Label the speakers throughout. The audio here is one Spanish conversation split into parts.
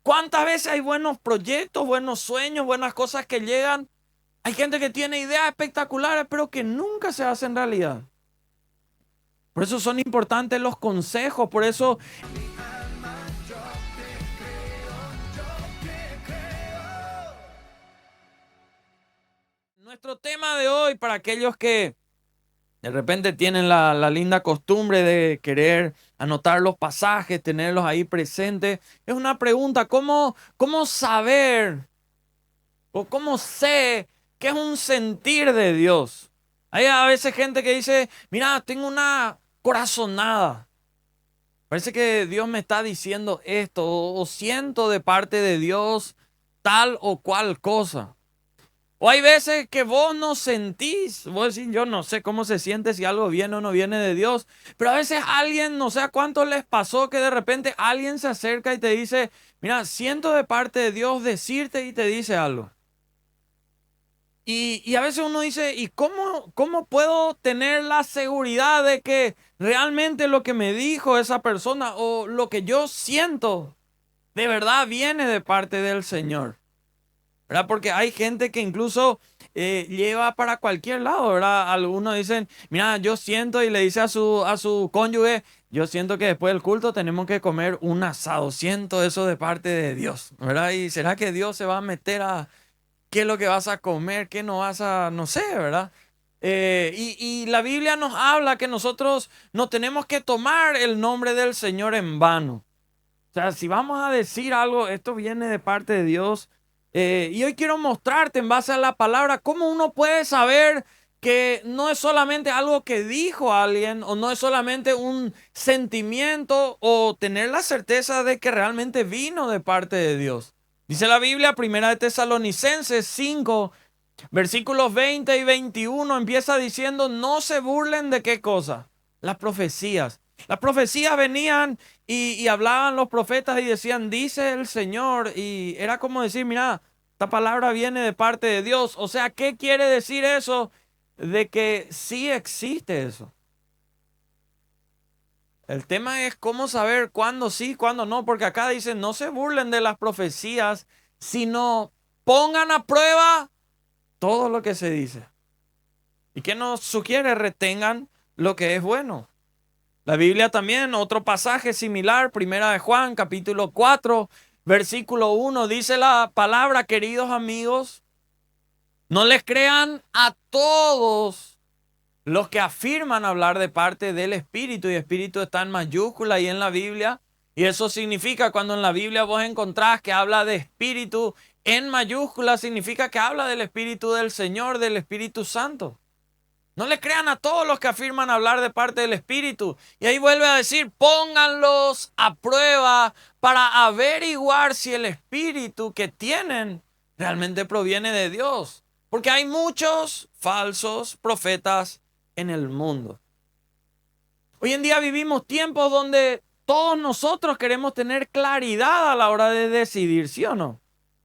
Speaker 1: ¿Cuántas veces hay buenos proyectos, buenos sueños, buenas cosas que llegan? Hay gente que tiene ideas espectaculares, pero que nunca se hacen realidad. Por eso son importantes los consejos, por eso nuestro tema de hoy, para aquellos que de repente tienen la linda costumbre de querer anotar los pasajes, tenerlos ahí presentes, es una pregunta: ¿cómo saber o cómo sé qué es un sentir de Dios? Hay a veces gente que dice, mira, tengo una corazonada. Parece que Dios me está diciendo esto, o siento de parte de Dios tal o cual cosa. O hay veces que vos no sentís, vos decís, yo no sé cómo se siente si algo viene o no viene de Dios, pero a veces alguien, no sé a cuánto les pasó que de repente alguien se acerca y te dice, mira, siento de parte de Dios decirte, y te dice algo. Y a veces uno dice, ¿y cómo puedo tener la seguridad de que realmente lo que me dijo esa persona o lo que yo siento de verdad viene de parte del Señor? ¿Verdad? Porque hay gente que incluso lleva para cualquier lado, ¿verdad? Algunos dicen, mira, yo siento, y le dice a su cónyuge, yo siento que después del culto tenemos que comer un asado, siento eso de parte de Dios, ¿verdad? ¿Y será que Dios se va a meter a qué es lo que vas a comer, qué no vas a, no sé, ¿verdad? Y la Biblia nos habla que nosotros no tenemos que tomar el nombre del Señor en vano. O sea, si vamos a decir algo, esto viene de parte de Dios. Y hoy quiero mostrarte en base a la palabra cómo uno puede saber que no es solamente algo que dijo alguien, o no es solamente un sentimiento, o tener la certeza de que realmente vino de parte de Dios. Dice la Biblia, primera de Tesalonicenses 5, versículos 20 y 21, empieza diciendo, no se burlen de qué cosa, las profecías. Las profecías venían y hablaban los profetas y decían, dice el Señor, y era como decir, mira, esta palabra viene de parte de Dios. O sea, ¿qué quiere decir eso? De que sí existe eso. El tema es cómo saber cuándo sí, cuándo no, porque acá dicen, no se burlen de las profecías, sino pongan a prueba todo lo que se dice. ¿Y qué nos sugiere? Retengan lo que es bueno. La Biblia también, otro pasaje similar, primera de Juan, capítulo 4, versículo 1, dice la palabra, queridos amigos, no les crean a todos los que afirman hablar de parte del Espíritu, y Espíritu está en mayúscula y en la Biblia, y eso significa cuando en la Biblia vos encontrás que habla de Espíritu en mayúscula, significa que habla del Espíritu del Señor, del Espíritu Santo. No le crean a todos los que afirman hablar de parte del Espíritu. Y ahí vuelve a decir, pónganlos a prueba para averiguar si el Espíritu que tienen realmente proviene de Dios. Porque hay muchos falsos profetas en el mundo. Hoy en día vivimos tiempos donde todos nosotros queremos tener claridad a la hora de decidir, ¿sí o no?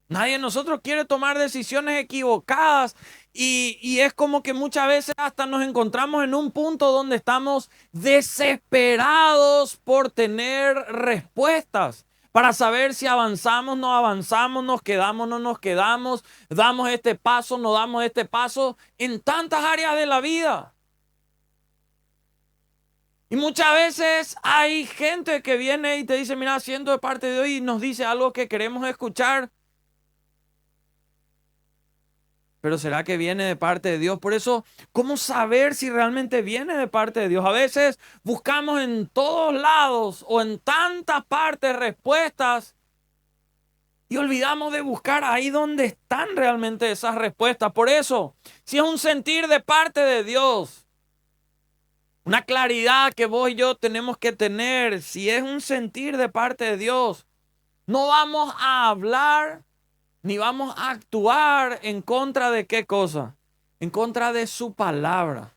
Speaker 1: Nadie de nosotros quiere tomar decisiones equivocadas, y es como que muchas veces hasta nos encontramos en un punto donde estamos desesperados por tener respuestas para saber si avanzamos, no avanzamos, nos quedamos, no nos quedamos, damos este paso, no damos este paso en tantas áreas de la vida. Y muchas veces hay gente que viene y te dice, mira, siento de parte de Dios, y nos dice algo que queremos escuchar. Pero ¿será que viene de parte de Dios? Por eso, ¿cómo saber si realmente viene de parte de Dios? A veces buscamos en todos lados o en tantas partes respuestas, y olvidamos de buscar ahí donde están realmente esas respuestas. Por eso, si es un sentir de parte de Dios, una claridad que vos y yo tenemos que tener, si es un sentir de parte de Dios, no vamos a hablar ni vamos a actuar en contra de qué cosa, en contra de su palabra.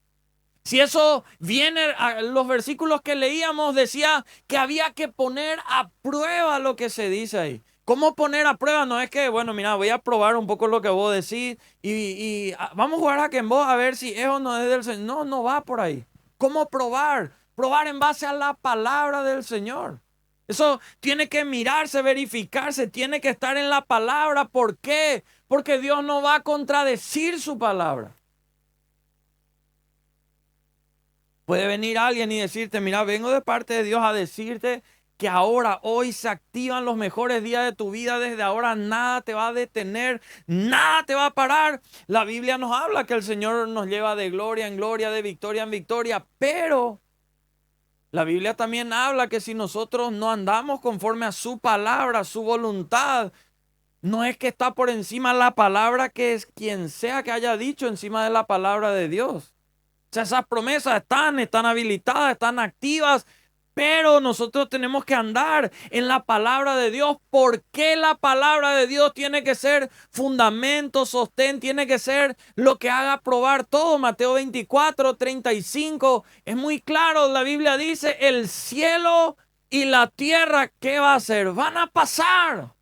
Speaker 1: Si eso viene, a los versículos que leíamos decía que había que poner a prueba lo que se dice ahí. ¿Cómo poner a prueba? No es que, bueno, mira, voy a probar un poco lo que vos decís y vamos a jugar a que en vos a ver si es o no es del Señor. No va por ahí. ¿Cómo probar? Probar en base a la palabra del Señor. Eso tiene que mirarse, verificarse, tiene que estar en la palabra. ¿Por qué? Porque Dios no va a contradecir su palabra. Puede venir alguien y decirte, mira, vengo de parte de Dios a decirte que ahora, hoy se activan los mejores días de tu vida. Desde ahora nada te va a detener, nada te va a parar. La Biblia nos habla que el Señor nos lleva de gloria en gloria, de victoria en victoria, pero la Biblia también habla que si nosotros no andamos conforme a su palabra, a su voluntad, no es que está por encima la palabra, que es quien sea que haya dicho encima de la palabra de Dios. O sea, esas promesas están habilitadas, están activas, pero nosotros tenemos que andar en la palabra de Dios. ¿Por qué la palabra de Dios tiene que ser fundamento, sostén, tiene que ser lo que haga probar todo? Mateo 24:35 es muy claro. La Biblia dice, el cielo y la tierra, ¿qué va a hacer? Van a pasar.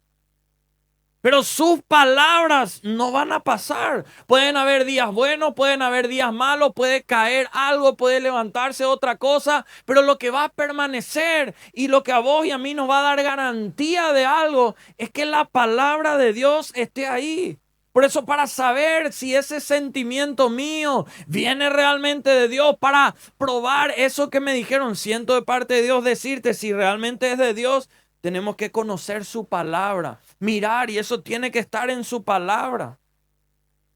Speaker 1: Pero sus palabras no van a pasar. Pueden haber días buenos, pueden haber días malos, puede caer algo, puede levantarse otra cosa, pero lo que va a permanecer y lo que a vos y a mí nos va a dar garantía de algo es que la palabra de Dios esté ahí. Por eso, para saber si ese sentimiento mío viene realmente de Dios, para probar eso que me dijeron, siento de parte de Dios decirte si realmente es de Dios, tenemos que conocer su palabra, mirar, y eso tiene que estar en su palabra.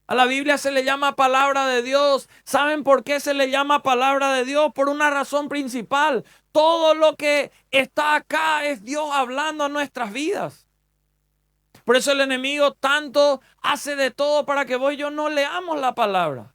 Speaker 1: A la Biblia se le llama palabra de Dios. ¿Saben por qué se le llama palabra de Dios? Por una razón principal. Todo lo que está acá es Dios hablando a nuestras vidas. Por eso el enemigo tanto hace de todo para que vos y yo no leamos la palabra.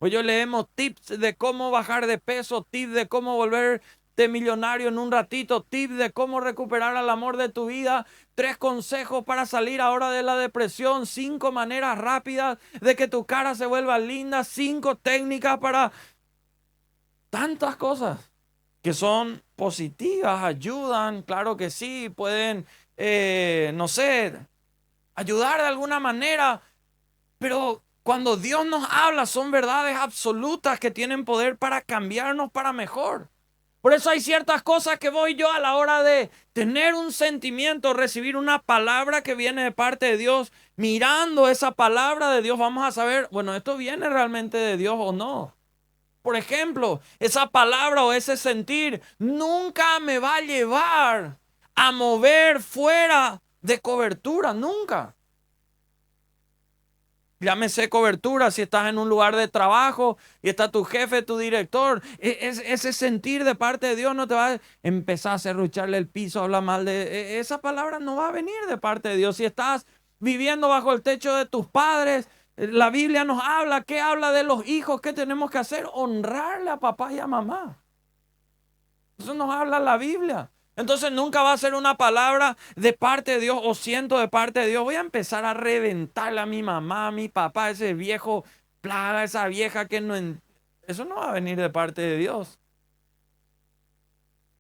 Speaker 1: Hoy yo leemos tips de cómo bajar de peso, tips de cómo volver millonario en un ratito, tips de cómo recuperar el amor de tu vida, 3 consejos para salir ahora de la depresión, 5 maneras rápidas de que tu cara se vuelva linda, 5 técnicas para tantas cosas que son positivas, ayudan, claro que sí, pueden, no sé, ayudar de alguna manera, pero cuando Dios nos habla son verdades absolutas que tienen poder para cambiarnos para mejor. Por eso hay ciertas cosas que voy yo a la hora de tener un sentimiento, recibir una palabra que viene de parte de Dios. Mirando esa palabra de Dios vamos a saber, bueno, esto viene realmente de Dios o no. Por ejemplo, esa palabra o ese sentir nunca me va a llevar a mover fuera de cobertura, nunca. Llámese cobertura, si estás en un lugar de trabajo y está tu jefe, tu director, ese sentir de parte de Dios no te va a empezar a serrucharle el piso, hablar mal de esa palabra, no va a venir de parte de Dios. Si estás viviendo bajo el techo de tus padres, la Biblia nos habla, ¿qué habla de los hijos? ¿Qué tenemos que hacer? Honrarle a papá y a mamá. Eso nos habla la Biblia. Entonces nunca va a ser una palabra de parte de Dios o siento de parte de Dios. Voy a empezar a reventarle a mi mamá, a mi papá, ese viejo plaga, esa vieja que no... Eso no va a venir de parte de Dios.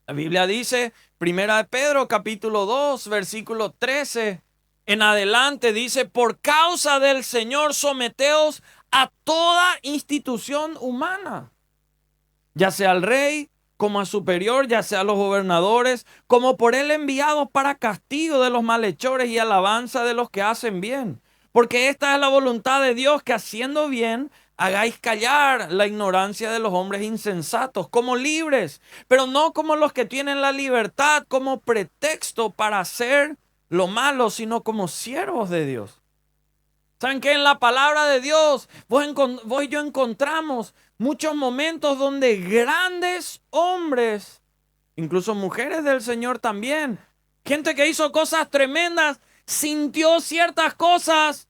Speaker 1: La Biblia dice, Primera de Pedro, capítulo 2, versículo 13, en adelante dice, por causa del Señor someteos a toda institución humana, ya sea al rey, como a superior, ya sea a los gobernadores, como por él enviados para castigo de los malhechores y alabanza de los que hacen bien. Porque esta es la voluntad de Dios, que haciendo bien hagáis callar la ignorancia de los hombres insensatos, como libres, pero no como los que tienen la libertad como pretexto para hacer lo malo, sino como siervos de Dios. ¿Saben qué? En la palabra de Dios, vos y yo encontramos muchos momentos donde grandes hombres, incluso mujeres del Señor también, gente que hizo cosas tremendas, sintió ciertas cosas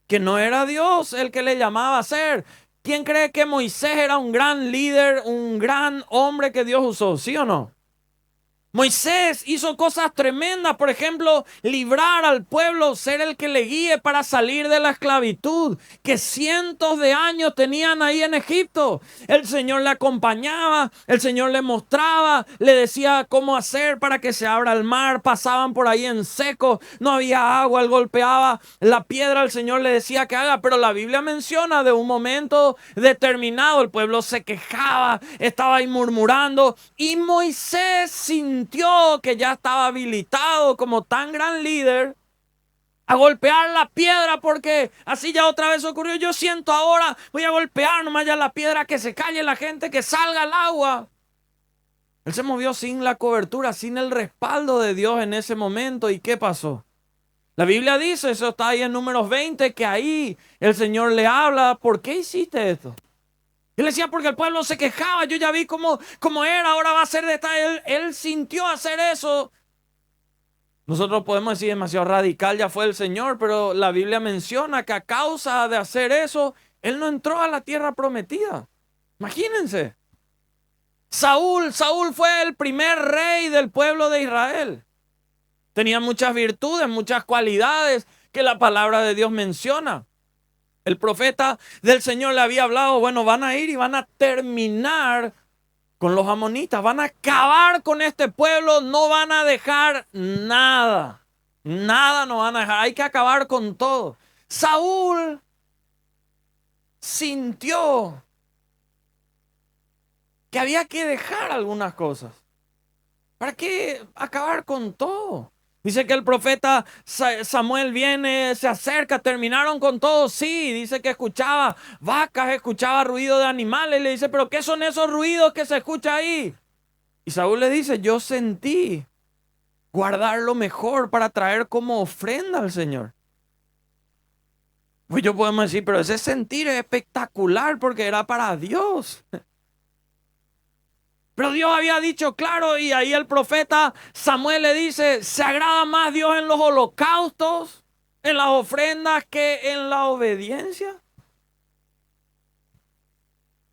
Speaker 1: que no era Dios el que le llamaba a hacer. ¿Quién cree que Moisés era un gran líder, un gran hombre que Dios usó? ¿Sí o no? Moisés hizo cosas tremendas, por ejemplo, librar al pueblo, ser el que le guíe para salir de la esclavitud que cientos de años tenían ahí en Egipto. El Señor le acompañaba, el Señor le mostraba, le decía cómo hacer para que se abra el mar, pasaban por ahí en seco, no había agua, él golpeaba la piedra, el Señor le decía que haga, pero la Biblia menciona de un momento determinado, el pueblo se quejaba, estaba ahí murmurando y Moisés sintió sintió que ya estaba habilitado como tan gran líder a golpear la piedra, porque así ya otra vez ocurrió. Yo siento ahora, voy a golpear nomás ya la piedra, que se calle la gente, que salga el agua. Él se movió sin la cobertura, sin el respaldo de Dios en ese momento. ¿Y qué pasó? La Biblia dice, eso está ahí en Números 20, que ahí el Señor le habla. ¿Por qué hiciste esto? Él decía, porque el pueblo se quejaba. Yo ya vi cómo era, ahora va a ser de esta. Él sintió hacer eso. Nosotros podemos decir demasiado radical ya fue el Señor, pero la Biblia menciona que a causa de hacer eso, Él no entró a la tierra prometida. Imagínense. Saúl fue el primer rey del pueblo de Israel. Tenía muchas virtudes, muchas cualidades que la palabra de Dios menciona. El profeta del Señor le había hablado, bueno, van a ir y van a terminar con los amonitas, van a acabar con este pueblo, no van a dejar nada. Nada no van a dejar, hay que acabar con todo. Saúl sintió que había que dejar algunas cosas. ¿Para qué acabar con todo? Dice que el profeta Samuel viene, se acerca, terminaron con todo. Sí, dice que escuchaba vacas, escuchaba ruido de animales. Le dice, ¿pero qué son esos ruidos que se escucha ahí? Y Saúl le dice, yo sentí guardar lo mejor para traer como ofrenda al Señor. Pues yo podemos decir, pero ese sentir es espectacular porque era para Dios. Pero Dios había dicho claro, y ahí el profeta Samuel le dice, ¿se agrada más Dios en los holocaustos, en las ofrendas, que en la obediencia?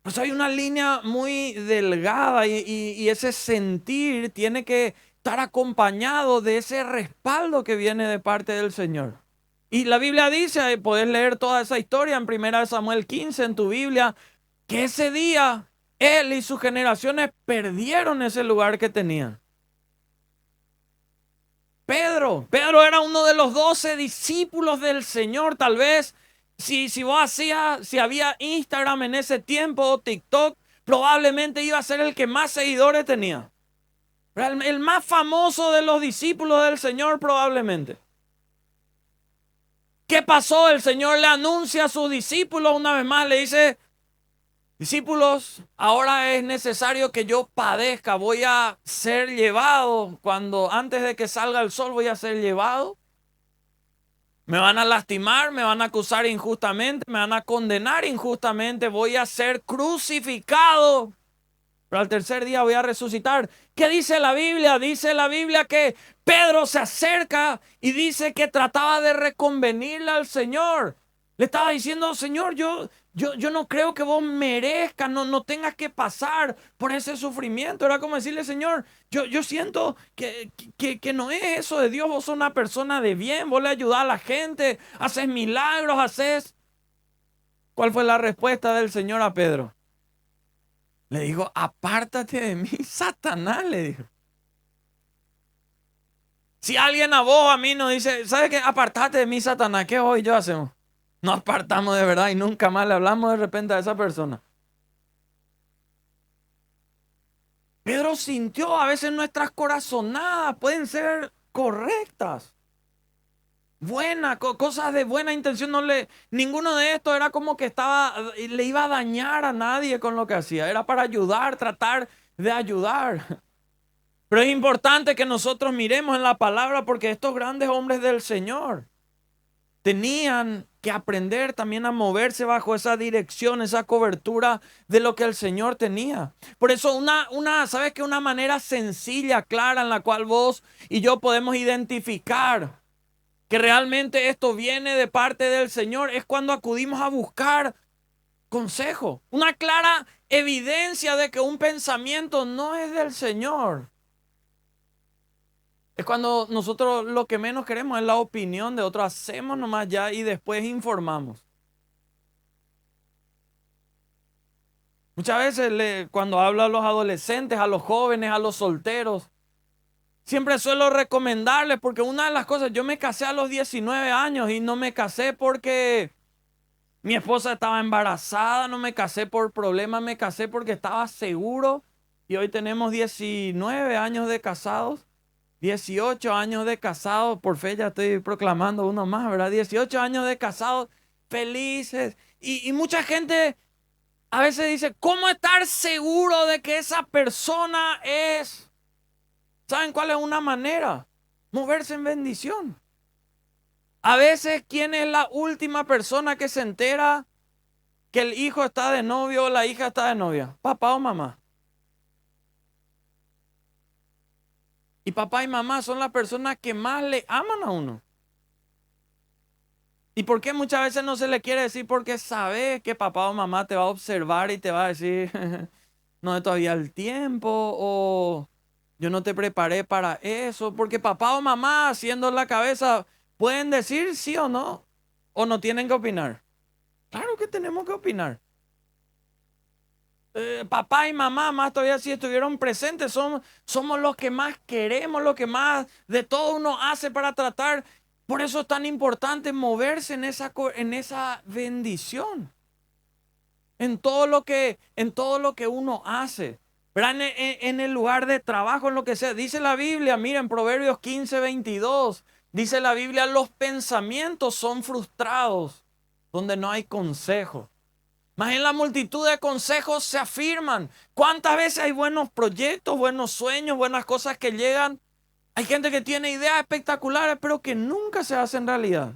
Speaker 1: Pues hay una línea muy delgada y ese sentir tiene que estar acompañado de ese respaldo que viene de parte del Señor. Y la Biblia dice, podés leer toda esa historia en 1 Samuel 15 en tu Biblia, que ese día él y sus generaciones perdieron ese lugar que tenían. Pedro era uno de los 12 discípulos del Señor. Tal vez si había Instagram en ese tiempo o TikTok, probablemente iba a ser el que más seguidores tenía. El más famoso de los discípulos del Señor probablemente. ¿Qué pasó? El Señor le anuncia a sus discípulos una vez más, le dice, discípulos, ahora es necesario que yo padezca, voy a ser llevado, antes de que salga el sol voy a ser llevado. Me van a lastimar, me van a acusar injustamente, me van a condenar injustamente, voy a ser crucificado, pero al tercer día voy a resucitar. ¿Qué dice la Biblia? Dice la Biblia que Pedro se acerca y dice que trataba de reconvenirle al Señor. Le estaba diciendo, Señor, yo no creo que vos merezcas, no tengas que pasar por ese sufrimiento. Era como decirle, Señor, yo siento que no es eso de Dios. Vos sos una persona de bien, vos le ayudás a la gente, haces milagros, haces... ¿Cuál fue la respuesta del Señor a Pedro? Le dijo, apártate de mí, Satanás, le dijo. Si alguien a vos, a mí nos dice, ¿sabes qué? Apártate de mí, Satanás, ¿qué hoy yo hacemos? Nos apartamos de verdad y nunca más le hablamos de repente a esa persona. Pedro sintió, a veces nuestras corazonadas pueden ser correctas, buenas, cosas de buena intención. Ninguno de estos era como que le iba a dañar a nadie con lo que hacía. Era para ayudar, tratar de ayudar. Pero es importante que nosotros miremos en la palabra, porque estos grandes hombres del Señor tenían que aprender también a moverse bajo esa dirección, esa cobertura de lo que el Señor tenía. Por eso ¿sabes qué? Una manera sencilla, clara, en la cual vos y yo podemos identificar que realmente esto viene de parte del Señor, es cuando acudimos a buscar consejo. Una clara evidencia de que un pensamiento no es del Señor es cuando nosotros lo que menos queremos es la opinión de otros. Hacemos nomás ya y después informamos. Muchas veces cuando hablo a los adolescentes, a los jóvenes, a los solteros, siempre suelo recomendarles, porque una de las cosas, yo me casé a los 19 años y no me casé porque mi esposa estaba embarazada, no me casé por problemas, me casé porque estaba seguro Y hoy tenemos 19 años de casados, 18 años de casados, por fe ya estoy proclamando uno más, ¿verdad? 18 años de casados, felices. Y mucha gente a veces dice, ¿cómo estar seguro de que esa persona es? ¿Saben cuál es una manera? Moverse en bendición. A veces, ¿quién es la última persona que se entera que el hijo está de novio o la hija está de novia? ¿Papá o mamá? Y papá y mamá son las personas que más le aman a uno. ¿Y por qué muchas veces no se le quiere decir? Porque sabe que papá o mamá te va a observar y te va a decir, no es todavía el tiempo, o yo no te preparé para eso. Porque papá o mamá, haciendo la cabeza, pueden decir sí o no tienen que opinar. Claro que tenemos que opinar. Papá y mamá, más todavía si estuvieron presentes, somos los que más queremos, los que más de todo uno hace para tratar. Por eso es tan importante moverse en esa bendición, en todo lo que uno hace. ¿Verdad? En el lugar de trabajo, en lo que sea. Dice la Biblia, miren, Proverbios 15:22, dice la Biblia, los pensamientos son frustrados donde no hay consejo. Más en la multitud de consejos se afirman. ¿Cuántas veces hay buenos proyectos, buenos sueños, buenas cosas que llegan? Hay gente que tiene ideas espectaculares, pero que nunca se hacen realidad.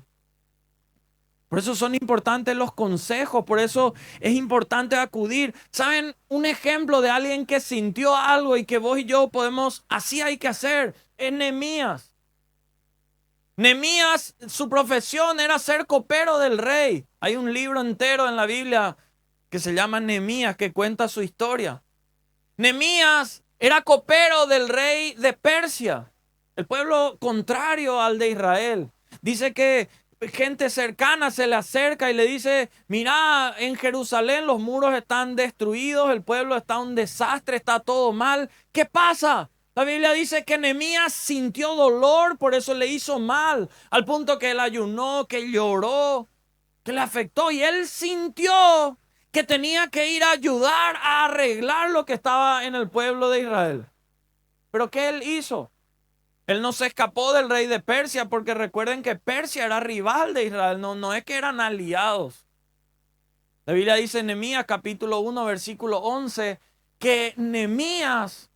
Speaker 1: Por eso son importantes los consejos, por eso es importante acudir. ¿Saben? Un ejemplo de alguien que sintió algo y que vos y yo podemos, así hay que hacer, es Nehemías. Nehemías, su profesión era ser copero del rey. Hay un libro entero en la Biblia que se llama Nehemías, que cuenta su historia. Nehemías era copero del rey de Persia, el pueblo contrario al de Israel. Dice que gente cercana se le acerca y le dice, mira, en Jerusalén los muros están destruidos, el pueblo está un desastre, está todo mal. ¿Qué pasa? La Biblia dice que Nehemías sintió dolor, por eso le hizo mal, al punto que él ayunó, que lloró, que le afectó, y él sintió que tenía que ir a ayudar a arreglar lo que estaba en el pueblo de Israel. Pero ¿qué él hizo? Él no se escapó del rey de Persia, porque recuerden que Persia era rival de Israel, no es que eran aliados. La Biblia dice en Nehemías capítulo 1 versículo 11 que Nehemías,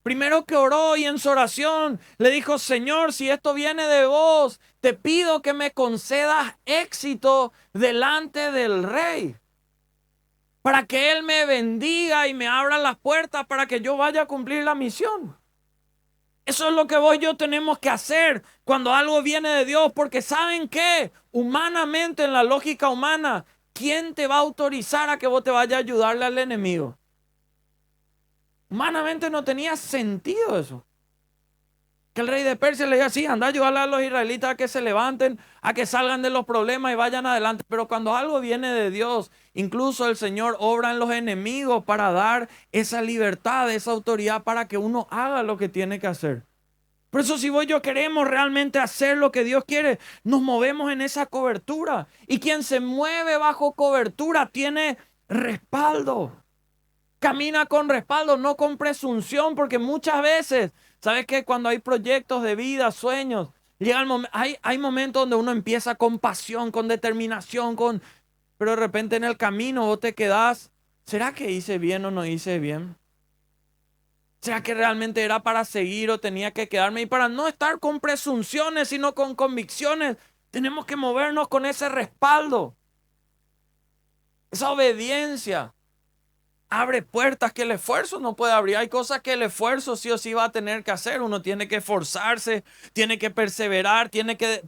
Speaker 1: primero que oró y en su oración le dijo, Señor, si esto viene de vos, te pido que me concedas éxito delante del rey, para que él me bendiga y me abra las puertas para que yo vaya a cumplir la misión. Eso es lo que vos y yo tenemos que hacer cuando algo viene de Dios, porque ¿saben qué? Humanamente, en la lógica humana, ¿quién te va a autorizar a que vos te vayas a ayudarle al enemigo? Humanamente no tenía sentido eso. Que el rey de Persia le diga, sí, anda a ayudarle a los israelitas a que se levanten, a que salgan de los problemas y vayan adelante. Pero cuando algo viene de Dios, incluso el Señor obra en los enemigos para dar esa libertad, esa autoridad para que uno haga lo que tiene que hacer. Por eso si vos y yo queremos realmente hacer lo que Dios quiere, nos movemos en esa cobertura. Y quien se mueve bajo cobertura tiene respaldo. Camina con respaldo, no con presunción, porque muchas veces, ¿sabes qué? Cuando hay proyectos de vida, sueños, llega el hay momentos donde uno empieza con pasión, con determinación, pero de repente en el camino vos te quedás, ¿será que hice bien o no hice bien? ¿Será que realmente era para seguir o tenía que quedarme? Y para no estar con presunciones, sino con convicciones, tenemos que movernos con ese respaldo, esa obediencia. Abre puertas que el esfuerzo no puede abrir. Hay cosas que el esfuerzo sí o sí va a tener que hacer. Uno tiene que esforzarse, tiene que perseverar,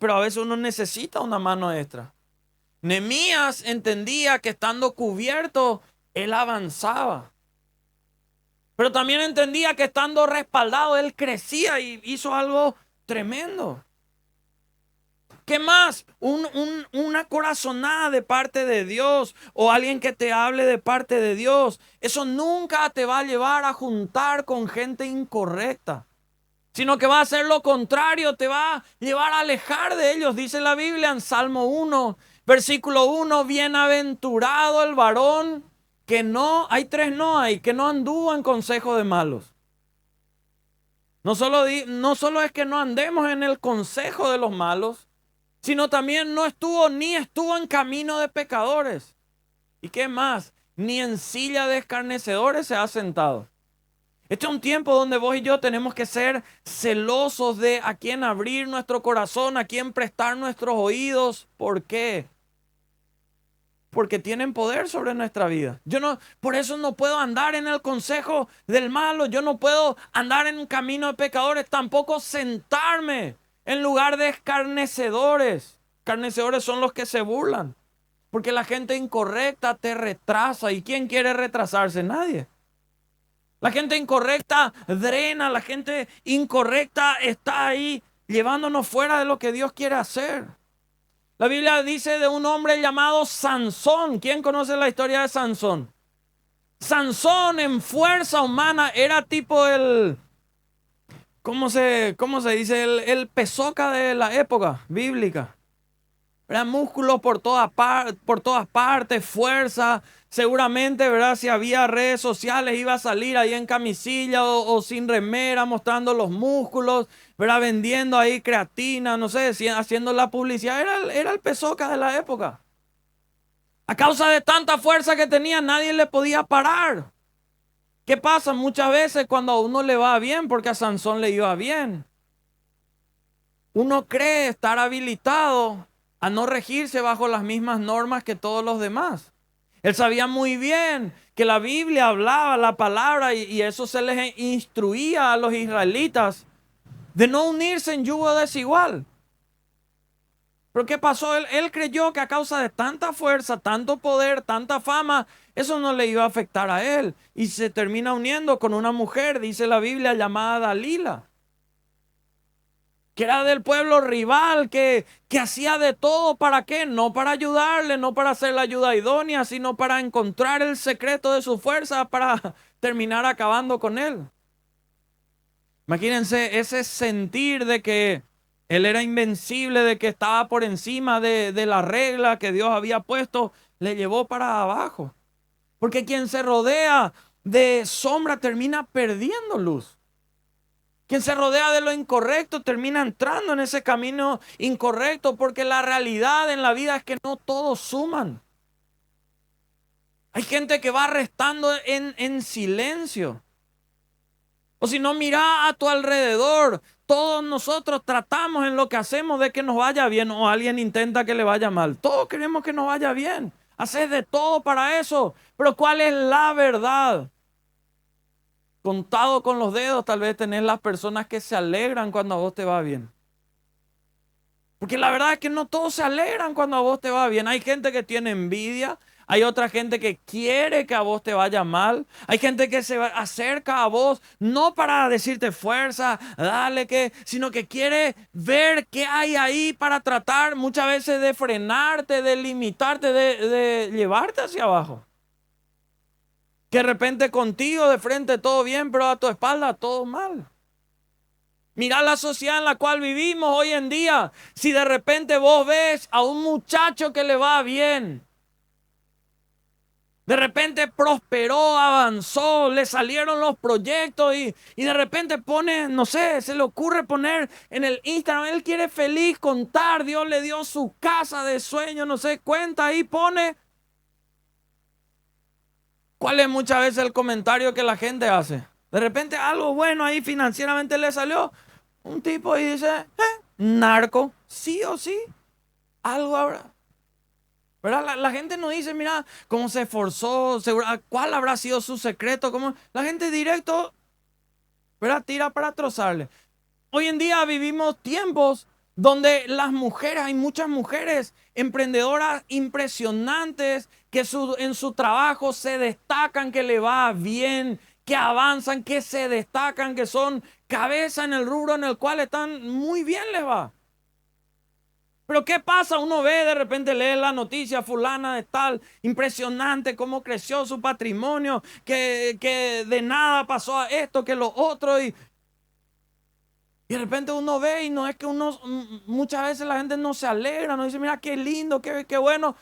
Speaker 1: pero a veces uno necesita una mano extra. Nehemías entendía que estando cubierto, él avanzaba. Pero también entendía que estando respaldado, él crecía y hizo algo tremendo. ¿Qué más? Una corazonada de parte de Dios o alguien que te hable de parte de Dios. Eso nunca te va a llevar a juntar con gente incorrecta, sino que va a hacer lo contrario, te va a llevar a alejar de ellos. Dice la Biblia en Salmo 1, versículo 1, bienaventurado el varón que no, hay tres no hay, que no anduvo en consejo de malos. No solo es que no andemos en el consejo de los malos, sino también no estuvo ni estuvo en camino de pecadores. ¿Y qué más? Ni en silla de escarnecedores se ha sentado. Este es un tiempo donde vos y yo tenemos que ser celosos de a quién abrir nuestro corazón, a quién prestar nuestros oídos. ¿Por qué? Porque tienen poder sobre nuestra vida. Por eso no puedo andar en el consejo del malo, yo no puedo andar en un camino de pecadores, tampoco sentarme en lugar de escarnecedores. Escarnecedores son los que se burlan, porque la gente incorrecta te retrasa. ¿Y quién quiere retrasarse? Nadie. La gente incorrecta drena, la gente incorrecta está ahí llevándonos fuera de lo que Dios quiere hacer. La Biblia dice de un hombre llamado Sansón. ¿Quién conoce la historia de Sansón? Sansón en fuerza humana era tipo ¿cómo se dice? El pesoca de la época bíblica. Era músculos por todas partes, fuerza. Seguramente, ¿verdad? Si había redes sociales, iba a salir ahí en camisilla o sin remera, mostrando los músculos, ¿verdad? Vendiendo ahí creatina, no sé, haciendo la publicidad. Era el pesoca de la época. A causa de tanta fuerza que tenía, nadie le podía parar. ¿Qué pasa? Muchas veces cuando a uno le va bien, porque a Sansón le iba bien, uno cree estar habilitado a no regirse bajo las mismas normas que todos los demás. Él sabía muy bien que la Biblia hablaba la palabra y eso se les instruía a los israelitas de no unirse en yugo desigual. Pero ¿qué pasó? Él creyó que a causa de tanta fuerza, tanto poder, tanta fama, eso no le iba a afectar a él. Y se termina uniendo con una mujer, dice la Biblia, llamada Dalila, que era del pueblo rival, que hacía de todo. ¿Para qué? No para ayudarle, no para hacer la ayuda idónea, sino para encontrar el secreto de su fuerza para terminar acabando con él. Imagínense ese sentir de que él era invencible, de que estaba por encima de la regla que Dios había puesto, le llevó para abajo. Porque quien se rodea de sombra termina perdiendo luz. Quien se rodea de lo incorrecto termina entrando en ese camino incorrecto, porque la realidad en la vida es que no todos suman. Hay gente que va restando en silencio. O si no, mira a tu alrededor. Todos nosotros tratamos en lo que hacemos de que nos vaya bien, o alguien intenta que le vaya mal. Todos queremos que nos vaya bien. Haces de todo para eso. Pero ¿cuál es la verdad? Contado con los dedos, tal vez tenés las personas que se alegran cuando a vos te va bien. Porque la verdad es que no todos se alegran cuando a vos te va bien. Hay gente que tiene envidia. Hay otra gente que quiere que a vos te vaya mal. Hay gente que se acerca a vos no para decirte fuerza, dale sino que quiere ver qué hay ahí para tratar muchas veces de frenarte, de limitarte, de llevarte hacia abajo. Que de repente contigo de frente todo bien, pero a tu espalda todo mal. Mirá la sociedad en la cual vivimos hoy en día. Si de repente vos ves a un muchacho que le va bien, de repente prosperó, avanzó, le salieron los proyectos y de repente pone, no sé, se le ocurre poner en el Instagram, él quiere feliz contar, Dios le dio su casa de sueño, no sé, cuenta ahí, pone. ¿Cuál es muchas veces el comentario que la gente hace? De repente algo bueno ahí financieramente le salió. Un tipo y dice, narco, sí o sí, algo habrá. ¿Verdad? La gente no dice, mira, cómo se esforzó, cuál habrá sido su secreto. La gente directo, ¿verdad? Tira para trozarle. Hoy en día vivimos tiempos donde las mujeres, hay muchas mujeres emprendedoras impresionantes que en su trabajo se destacan, que le va bien, que avanzan, que se destacan, que son cabeza en el rubro en el cual están muy bien les va. Pero ¿qué pasa? Uno ve, de repente lee la noticia, fulana de tal, impresionante cómo creció su patrimonio, que de nada pasó a esto, que lo otro, y de repente uno ve y no es que muchas veces la gente no se alegra, no dice, mira qué lindo, qué bueno.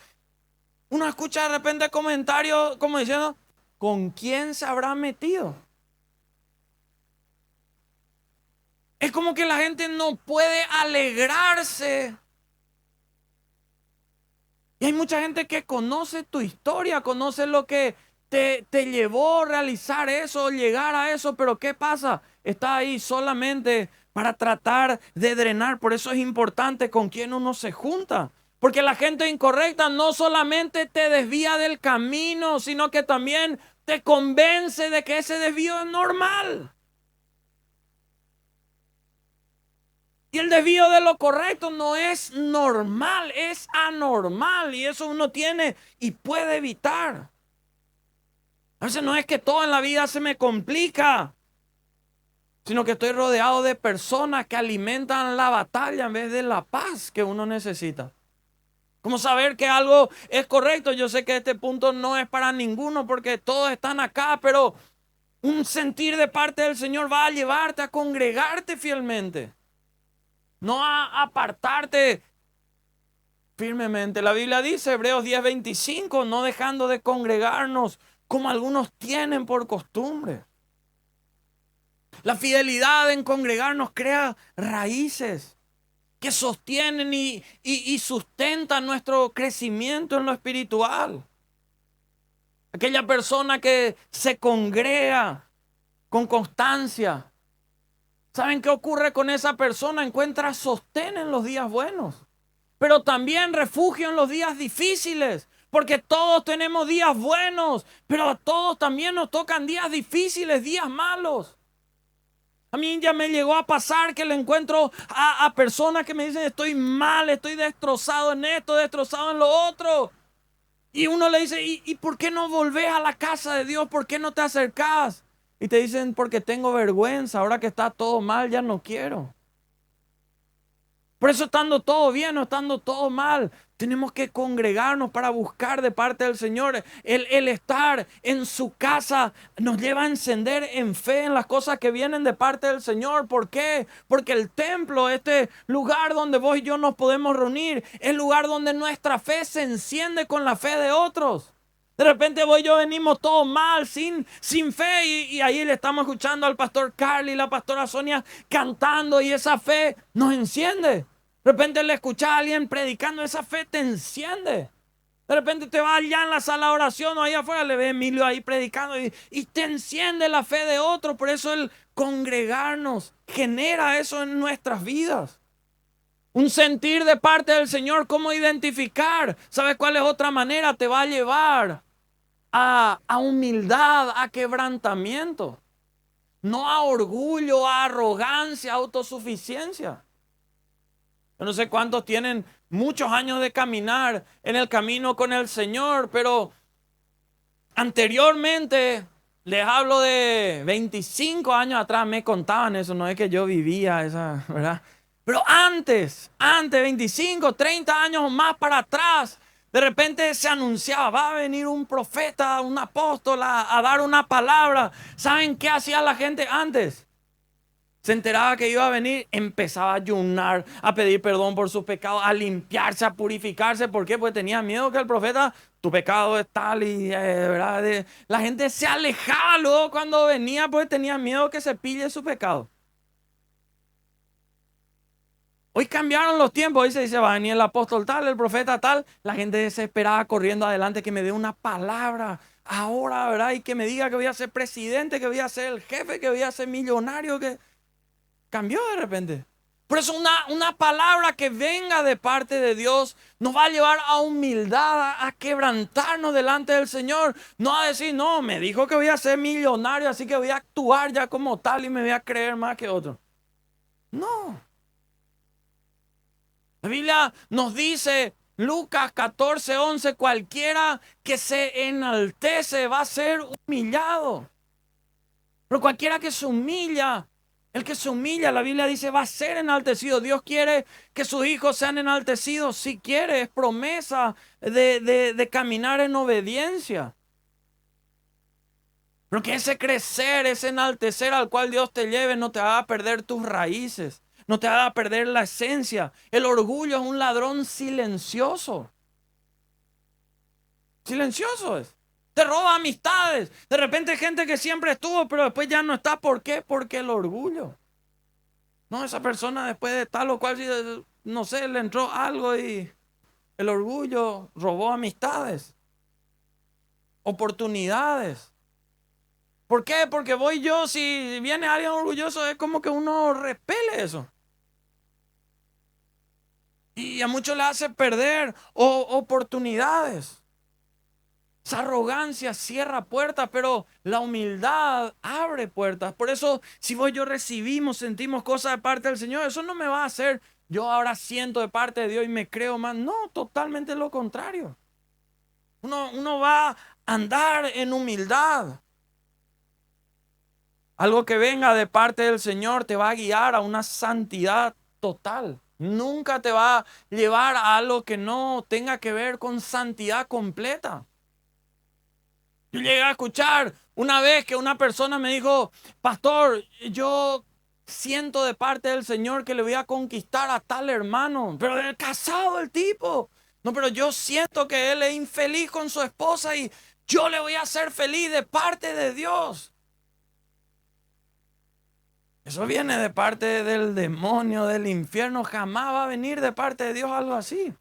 Speaker 1: Uno escucha de repente comentarios como diciendo, ¿con quién se habrá metido? Es como que la gente no puede alegrarse. Y hay mucha gente que conoce tu historia, conoce lo que te llevó a realizar eso, llegar a eso, pero ¿qué pasa? Está ahí solamente para tratar de drenar. Por eso es importante con quién uno se junta. Porque la gente incorrecta no solamente te desvía del camino, sino que también te convence de que ese desvío es normal. Y el desvío de lo correcto no es normal, es anormal. Y eso uno tiene y puede evitar. A veces no es que todo en la vida se me complica, sino que estoy rodeado de personas que alimentan la batalla en vez de la paz que uno necesita. ¿Cómo saber que algo es correcto? Yo sé que este punto no es para ninguno porque todos están acá, pero un sentir de parte del Señor va a llevarte a congregarte fielmente, no a apartarte firmemente. La Biblia dice, Hebreos 10:25, no dejando de congregarnos como algunos tienen por costumbre. La fidelidad en congregarnos crea raíces que sostienen y sustentan nuestro crecimiento en lo espiritual. Aquella persona que se congrega con constancia, ¿saben qué ocurre con esa persona? Encuentra sostén en los días buenos, pero también refugio en los días difíciles. Porque todos tenemos días buenos, pero a todos también nos tocan días difíciles, días malos. A mí ya me llegó a pasar que le encuentro a personas que me dicen estoy mal, estoy destrozado en esto, destrozado en lo otro. Y uno le dice, ¿y por qué no volvés a la casa de Dios? ¿Por qué no te acercás? Y te dicen, porque tengo vergüenza, ahora que está todo mal ya no quiero. Por eso estando todo bien o estando todo mal, tenemos que congregarnos para buscar de parte del Señor. El estar en su casa nos lleva a encender en fe en las cosas que vienen de parte del Señor. ¿Por qué? Porque el templo, este lugar donde vos y yo nos podemos reunir, es el lugar donde nuestra fe se enciende con la fe de otros. De repente vos y yo venimos todos mal, sin fe, y ahí le estamos escuchando al pastor Carly y la pastora Sonia cantando, y esa fe nos enciende. De repente le escuchás a alguien predicando, esa fe te enciende. De repente te vas allá en la sala de oración o ahí afuera, le ve a Emilio ahí predicando y te enciende la fe de otro. Por eso el congregarnos genera eso en nuestras vidas. Un sentir de parte del Señor, cómo identificar. ¿Sabes cuál es otra manera? Te va a llevar a humildad, a quebrantamiento. No a orgullo, a arrogancia, a autosuficiencia. Yo no sé cuántos tienen muchos años de caminar en el camino con el Señor, pero anteriormente, les hablo de 25 años atrás, me contaban eso, no es que yo vivía esa, ¿verdad? Pero antes, 25, 30 años más para atrás, de repente se anunciaba, va a venir un profeta, un apóstol a dar una palabra. ¿Saben qué hacía la gente antes? Se enteraba que iba a venir, empezaba a ayunar, a pedir perdón por sus pecados, a limpiarse, a purificarse. ¿Por qué? Porque tenía miedo que el profeta, tu pecado es tal y ¿verdad? La gente se alejaba luego cuando venía porque tenía miedo que se pille su pecado. Hoy cambiaron los tiempos, hoy se dice, va a venir el apóstol tal, el profeta tal. La gente desesperada corriendo adelante que me dé una palabra ahora, ¿verdad? Y que me diga que voy a ser presidente, que voy a ser el jefe, que voy a ser millonario, que... Cambió de repente. Por eso una palabra que venga de parte de Dios nos va a llevar a humildad, a quebrantarnos delante del Señor. No a decir, no, me dijo que voy a ser millonario, así que voy a actuar ya como tal y me voy a creer más que otro. No. La Biblia nos dice, Lucas 14:11, cualquiera que se enaltece va a ser humillado. Pero cualquiera que se humilla, el que se humilla, la Biblia dice, va a ser enaltecido. Dios quiere que sus hijos sean enaltecidos. Si quiere, es promesa de caminar en obediencia. Pero que ese crecer, ese enaltecer al cual Dios te lleve, no te haga perder tus raíces, no te haga perder la esencia. El orgullo es un ladrón silencioso. Silencioso es. Te roba amistades. De repente gente que siempre estuvo, pero después ya no está. ¿Por qué? Porque el orgullo. No, esa persona después de tal o cual, no sé, le entró algo y el orgullo robó amistades, oportunidades. ¿Por qué? Porque voy yo, si viene alguien orgulloso, es como que uno repele eso. Y a muchos le hace perder oportunidades. Esa arrogancia cierra puertas, pero la humildad abre puertas. Por eso, si vos y yo recibimos, sentimos cosas de parte del Señor, eso no me va a hacer, yo ahora siento de parte de Dios y me creo más. No, totalmente lo contrario. Uno va a andar en humildad. Algo que venga de parte del Señor te va a guiar a una santidad total. Nunca te va a llevar a algo que no tenga que ver con santidad completa. Yo llegué a escuchar una vez que una persona me dijo: pastor, yo siento de parte del Señor que le voy a conquistar a tal hermano, pero es casado el tipo. No, pero yo siento que él es infeliz con su esposa y yo le voy a hacer feliz de parte de Dios. Eso viene de parte del demonio, del infierno. Jamás va a venir de parte de Dios algo así.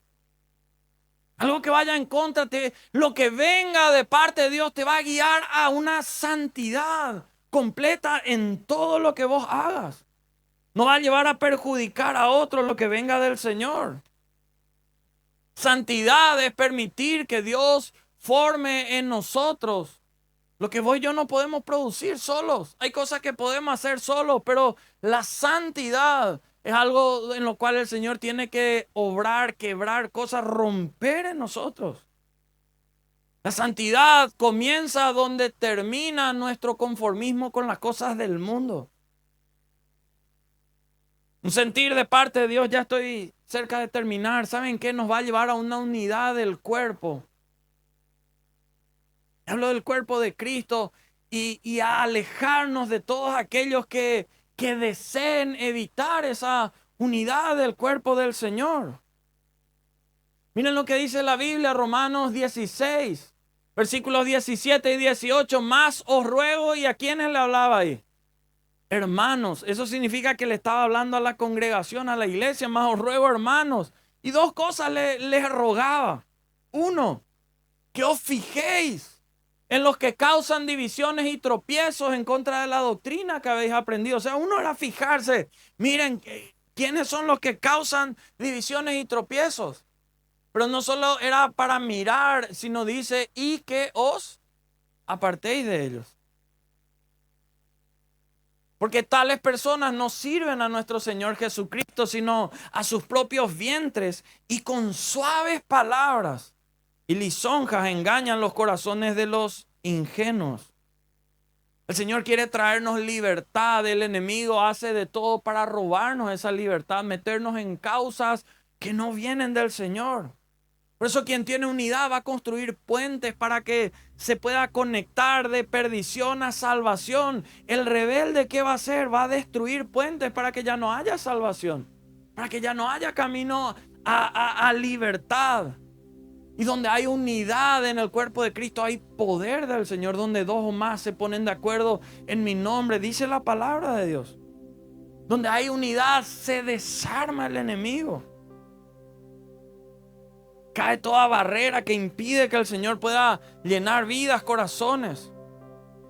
Speaker 1: Algo que vaya en contra, lo que venga de parte de Dios te va a guiar a una santidad completa en todo lo que vos hagas. No va a llevar a perjudicar a otros lo que venga del Señor. Santidad es permitir que Dios forme en nosotros lo que vos y yo no podemos producir solos. Hay cosas que podemos hacer solos, pero la santidad es algo en lo cual el Señor tiene que obrar, quebrar cosas, romper en nosotros. La santidad comienza donde termina nuestro conformismo con las cosas del mundo. Un sentir de parte de Dios, ya estoy cerca de terminar. ¿Saben qué? Nos va a llevar a una unidad del cuerpo. Hablo del cuerpo de Cristo y a alejarnos de todos aquellos que deseen evitar esa unidad del cuerpo del Señor. Miren lo que dice la Biblia, Romanos 16, versículos 17 y 18. Más os ruego, ¿y a quiénes le hablaba ahí? Hermanos. Eso significa que le estaba hablando a la congregación, a la iglesia. Más os ruego, hermanos. Y dos cosas les rogaba. Uno, que os fijéis en los que causan divisiones y tropiezos en contra de la doctrina que habéis aprendido. O sea, uno era fijarse, miren, ¿quiénes son los que causan divisiones y tropiezos? Pero no solo era para mirar, sino dice, y que os apartéis de ellos. Porque tales personas no sirven a nuestro Señor Jesucristo, sino a sus propios vientres, y con suaves palabras y lisonjas engañan los corazones de los ingenuos. El Señor quiere traernos libertad. El enemigo hace de todo para robarnos esa libertad, meternos en causas que no vienen del Señor. Por eso quien tiene unidad va a construir puentes para que se pueda conectar de perdición a salvación. El rebelde, ¿qué va a hacer? Va a destruir puentes para que ya no haya salvación, para que ya no haya camino a libertad. Y donde hay unidad en el cuerpo de Cristo, hay poder del Señor. Donde dos o más se ponen de acuerdo en mi nombre, dice la palabra de Dios. Donde hay unidad, se desarma el enemigo. Cae toda barrera que impide que el Señor pueda llenar vidas, corazones.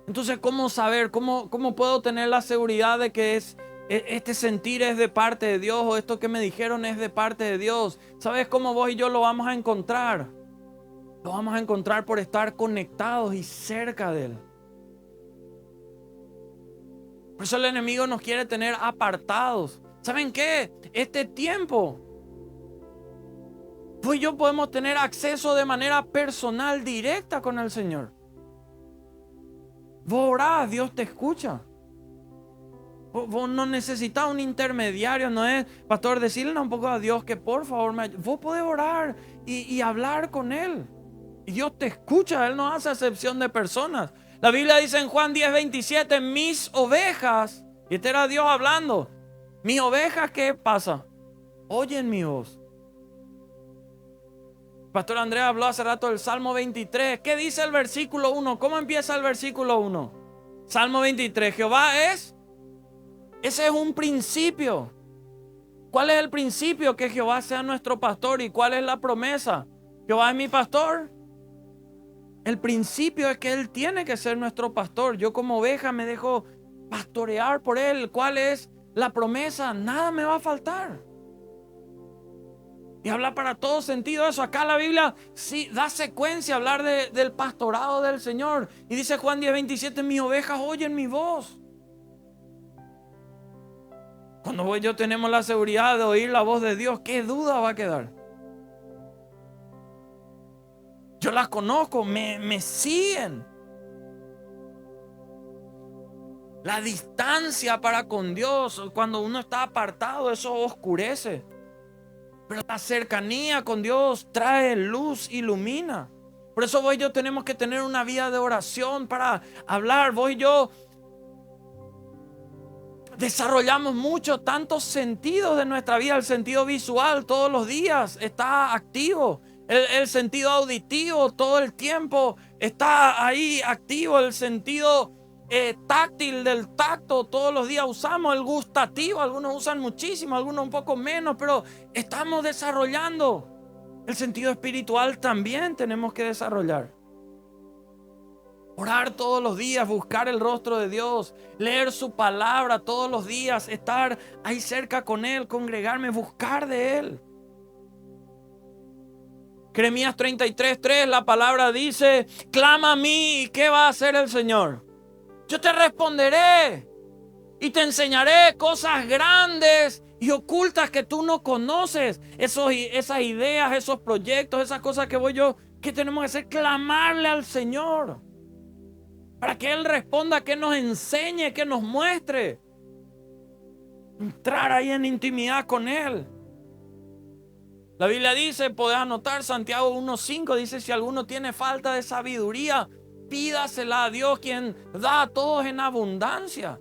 Speaker 1: Entonces, ¿cómo saber? ¿Cómo puedo tener la seguridad de que este sentir es de parte de Dios, o esto que me dijeron es de parte de Dios? ¿Sabes cómo vos y yo lo vamos a encontrar? Lo vamos a encontrar por estar conectados y cerca de Él. Por eso el enemigo nos quiere tener apartados. ¿Saben qué? Este tiempo, tú y yo podemos tener acceso de manera personal, directa con el Señor. Vos orás, Dios te escucha. Vos no necesitas un intermediario, no es, pastor, decirle un poco a Dios que por favor me ayude. Vos podés orar y hablar con Él. Y Dios te escucha, Él no hace acepción de personas. La Biblia dice en Juan 10:27, mis ovejas, y este era Dios hablando, mis ovejas, ¿qué pasa? Oyen mi voz. Pastor Andrea habló hace rato del Salmo 23. ¿Qué dice el versículo 1? ¿Cómo empieza el versículo 1? Salmo 23. Ese es un principio. ¿Cuál es el principio? Que Jehová sea nuestro pastor. ¿Y cuál es la promesa? Jehová es mi pastor. El principio es que Él tiene que ser nuestro pastor. Yo como oveja me dejo pastorear por Él. ¿Cuál es la promesa? Nada me va a faltar. Y habla para todo sentido eso. Acá la Biblia sí da secuencia a hablar del pastorado del Señor. Y dice Juan 10:27, mis ovejas oyen mi voz. Cuando vos y yo tenemos la seguridad de oír la voz de Dios, ¿qué duda va a quedar? Yo las conozco, me siguen. La distancia para con Dios, cuando uno está apartado, eso oscurece. Pero la cercanía con Dios trae luz, ilumina. Por eso vos y yo tenemos que tener una vida de oración para hablar. Vos y yo desarrollamos tantos sentidos de nuestra vida. El sentido visual todos los días está activo. El sentido auditivo todo el tiempo está ahí activo. El sentido táctil del tacto todos los días usamos. El gustativo, algunos usan muchísimo, algunos un poco menos, pero estamos desarrollando. El sentido espiritual también tenemos que desarrollar. Orar todos los días, buscar el rostro de Dios, leer su palabra todos los días, estar ahí cerca con Él, congregarme, buscar de Él. Jeremías 33:3, la palabra dice, clama a mí, ¿y qué va a hacer el Señor? Yo te responderé y te enseñaré cosas grandes y ocultas que tú no conoces. Esas ideas, esos proyectos, esas cosas que tenemos que hacer, clamarle al Señor. Para que Él responda, que nos enseñe, que nos muestre. Entrar ahí en intimidad con Él. La Biblia dice, podés anotar, Santiago 1:5 dice, si alguno tiene falta de sabiduría, pídasela a Dios, quien da a todos en abundancia.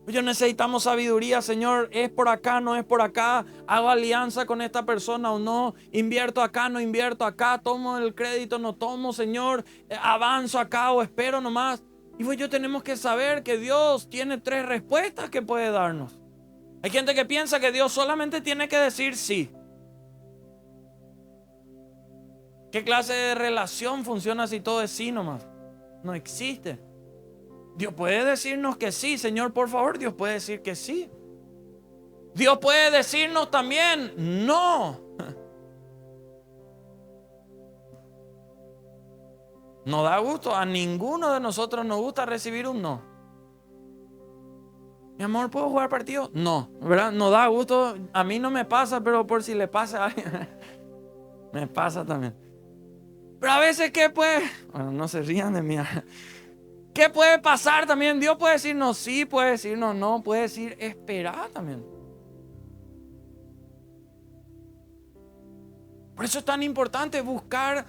Speaker 1: Yo necesitamos sabiduría, Señor, es por acá, no es por acá, hago alianza con esta persona o no, invierto acá, no invierto acá, tomo el crédito, no tomo, Señor, avanzo acá o espero nomás. Y pues yo tenemos que saber que Dios tiene 3 respuestas que puede darnos. Hay gente que piensa que Dios solamente tiene que decir sí. ¿Qué clase de relación funciona si todo es sí nomás? No existe. Dios puede decirnos que sí, Señor, por favor, Dios puede decir que sí. Dios puede decirnos también no. No da gusto, a ninguno de nosotros nos gusta recibir un no. Mi amor, ¿puedo jugar partido? No, ¿verdad? No da gusto, a mí no me pasa, pero por si le pasa a alguien, me pasa también. Pero a veces, ¿qué puede? Bueno, no se rían de mí. ¿Qué puede pasar también? Dios puede decirnos sí, puede decirnos no, puede decir esperar también. Por eso es tan importante buscar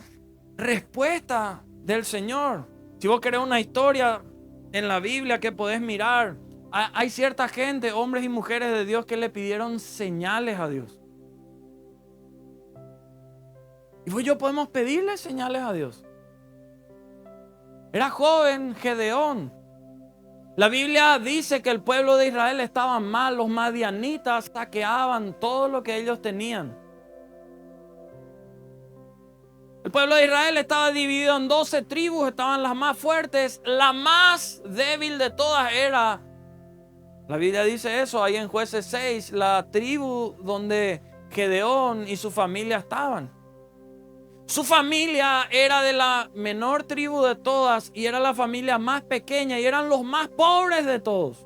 Speaker 1: respuesta del Señor. Si vos querés una historia en la Biblia que podés mirar, hay cierta gente, hombres y mujeres de Dios, que le pidieron señales a Dios. Y vos y yo podemos pedirle señales a Dios. Era joven Gedeón. La Biblia dice que el pueblo de Israel estaba mal. Los madianitas saqueaban todo lo que ellos tenían. El pueblo de Israel estaba dividido en 12 tribus. Estaban las más fuertes. La más débil de todas era, la Biblia dice eso ahí en Jueces 6, la tribu donde Gedeón y su familia estaban. Su familia era de la menor tribu de todas y era la familia más pequeña y eran los más pobres de todos.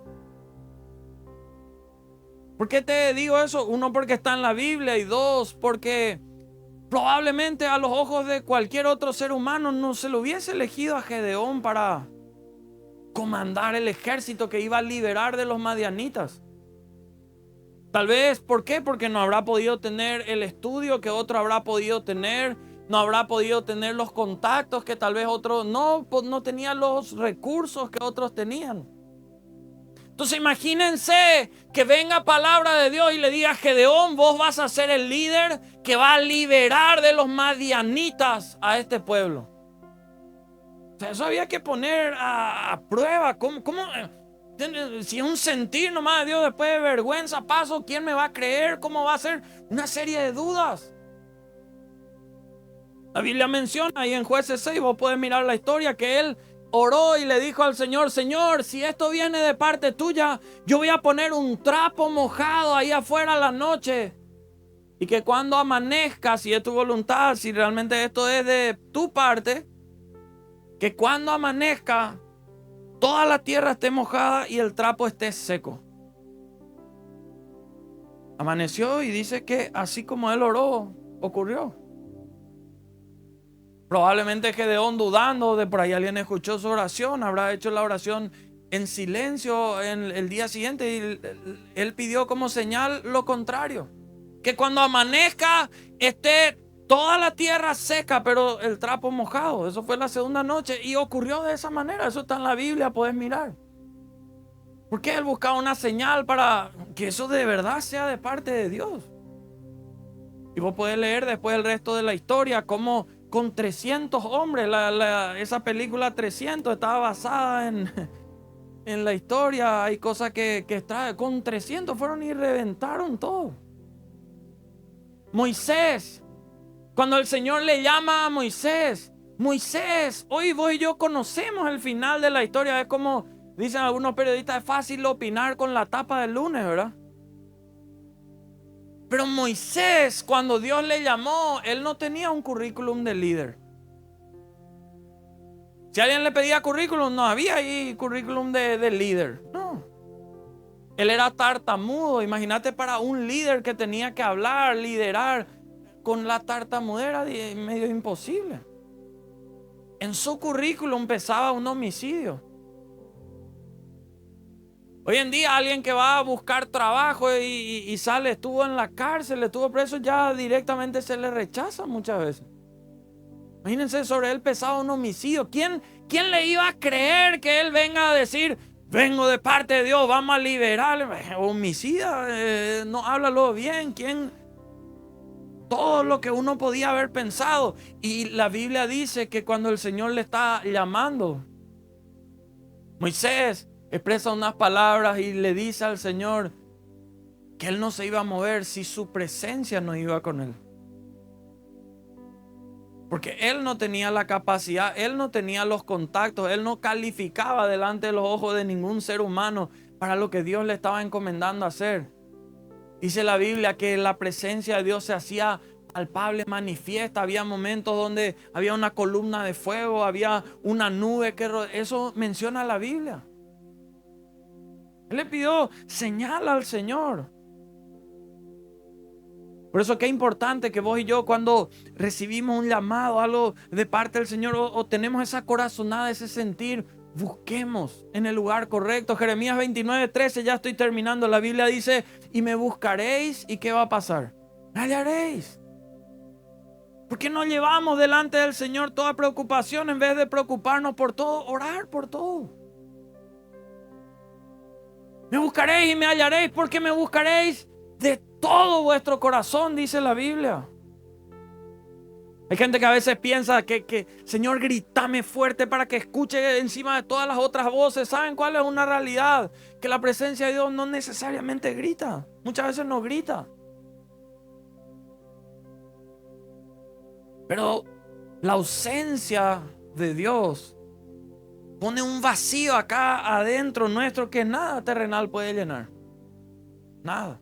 Speaker 1: ¿Por qué te digo eso? 1, porque está en la Biblia, y 2, porque probablemente a los ojos de cualquier otro ser humano no se lo hubiese elegido a Gedeón para comandar el ejército que iba a liberar de los madianitas. Tal vez, ¿por qué? Porque no habrá podido tener el estudio que otro habrá podido tener. No habrá podido tener los contactos que tal vez otros no tenía, los recursos que otros tenían. Entonces imagínense que venga palabra de Dios y le diga: Gedeón, vos vas a ser el líder que va a liberar de los madianitas a este pueblo. O sea, eso había que poner a prueba. ¿Cómo? Si es un sentir nomás de Dios, después de vergüenza paso, ¿quién me va a creer? ¿Cómo va a ser? Una serie de dudas. La Biblia menciona ahí en Jueces 6, vos podés mirar la historia, que él oró y le dijo al Señor: Señor, si esto viene de parte tuya, yo voy a poner un trapo mojado ahí afuera a la noche. Y que cuando amanezca, si es tu voluntad, si realmente esto es de tu parte, que cuando amanezca, toda la tierra esté mojada y el trapo esté seco. Amaneció y dice que así como él oró, ocurrió. Probablemente Gedeón, dudando, de por ahí alguien escuchó su oración, habrá hecho la oración en silencio en el día siguiente, y él pidió como señal lo contrario: que cuando amanezca esté toda la tierra seca, pero el trapo mojado. Eso fue la segunda noche y ocurrió de esa manera. Eso está en la Biblia, puedes mirar. Porque él buscaba una señal para que eso de verdad sea de parte de Dios. Y vos podés leer después el resto de la historia, cómo con 300 hombres, esa película 300 estaba basada en la historia. Hay cosas que extrae. Con 300 fueron y reventaron todo. Moisés, cuando el Señor le llama a Moisés: Moisés, hoy vos y yo conocemos el final de la historia. Es como dicen algunos periodistas: es fácil opinar con la tapa del lunes, ¿verdad? Pero Moisés, cuando Dios le llamó, él no tenía un currículum de líder. Si alguien le pedía currículum, no había ahí currículum de líder. No. Él era tartamudo. Imagínate, para un líder que tenía que hablar, liderar, con la tartamudera, medio imposible. En su currículum pesaba un homicidio. Hoy en día alguien que va a buscar trabajo y sale, estuvo en la cárcel, estuvo preso, ya directamente se le rechaza muchas veces. Imagínense, sobre él pesaba un homicidio. ¿Quién le iba a creer que él venga a decir: vengo de parte de Dios, vamos a liberarle? Homicida, no, háblalo bien. ¿Quién? Todo lo que uno podía haber pensado. Y la Biblia dice que cuando el Señor le está llamando, Moisés expresa unas palabras y le dice al Señor que él no se iba a mover si su presencia no iba con él. Porque él no tenía la capacidad, él no tenía los contactos, él no calificaba delante de los ojos de ningún ser humano para lo que Dios le estaba encomendando hacer. Dice la Biblia que la presencia de Dios se hacía palpable, manifiesta. Había momentos donde había una columna de fuego, había una nube que eso menciona la Biblia. Él le pidió señal al Señor. Por eso qué importante que vos y yo, cuando recibimos un llamado, algo de parte del Señor, o tenemos esa corazonada, ese sentir, busquemos en el lugar correcto. Jeremías 29:13, ya estoy terminando. La Biblia dice: y me buscaréis, ¿y qué va a pasar? Me hallaréis. ¿Por qué no llevamos delante del Señor toda preocupación en vez de preocuparnos por todo, orar por todo? Me buscaréis y me hallaréis, porque me buscaréis de todo vuestro corazón, dice la Biblia. Hay gente que a veces piensa que Señor, grítame fuerte para que escuche encima de todas las otras voces. ¿Saben cuál es una realidad? Que la presencia de Dios no necesariamente grita. Muchas veces no grita. Pero la ausencia de Dios pone un vacío acá adentro nuestro que nada terrenal puede llenar. Nada.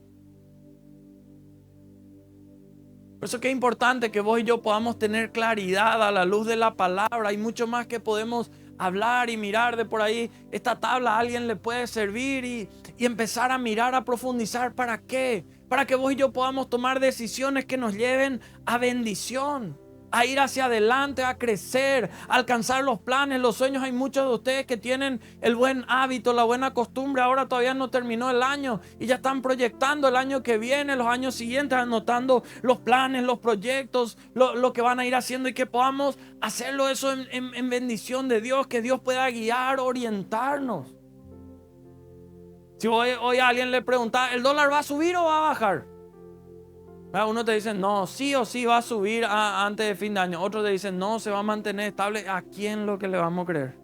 Speaker 1: Por eso que es importante que vos y yo podamos tener claridad a la luz de la palabra. Hay mucho más que podemos hablar y mirar de por ahí. Esta tabla a alguien le puede servir y empezar a mirar, a profundizar. ¿Para qué? Para que vos y yo podamos tomar decisiones que nos lleven a bendición, a ir hacia adelante, a crecer, a alcanzar los planes, los sueños. Hay muchos de ustedes que tienen el buen hábito, la buena costumbre. Ahora todavía no terminó el año y ya están proyectando el año que viene, los años siguientes, anotando los planes, los proyectos, lo que van a ir haciendo, y que podamos hacerlo eso en bendición de Dios, que Dios pueda guiar, orientarnos. Si hoy a alguien le pregunta, ¿el dólar va a subir o va a bajar? Uno te dice, no, sí o sí va a subir antes de fin de año. Otros te dicen, no, se va a mantener estable. ¿A quién lo que le vamos a creer?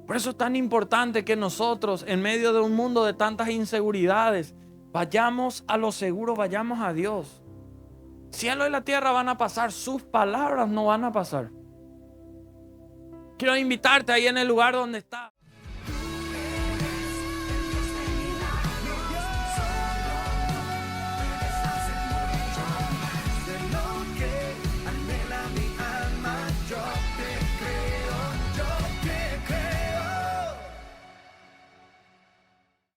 Speaker 1: Por eso es tan importante que nosotros, en medio de un mundo de tantas inseguridades, vayamos a lo seguro, vayamos a Dios. Cielo y la tierra van a pasar, sus palabras no van a pasar. Quiero invitarte ahí en el lugar donde estás.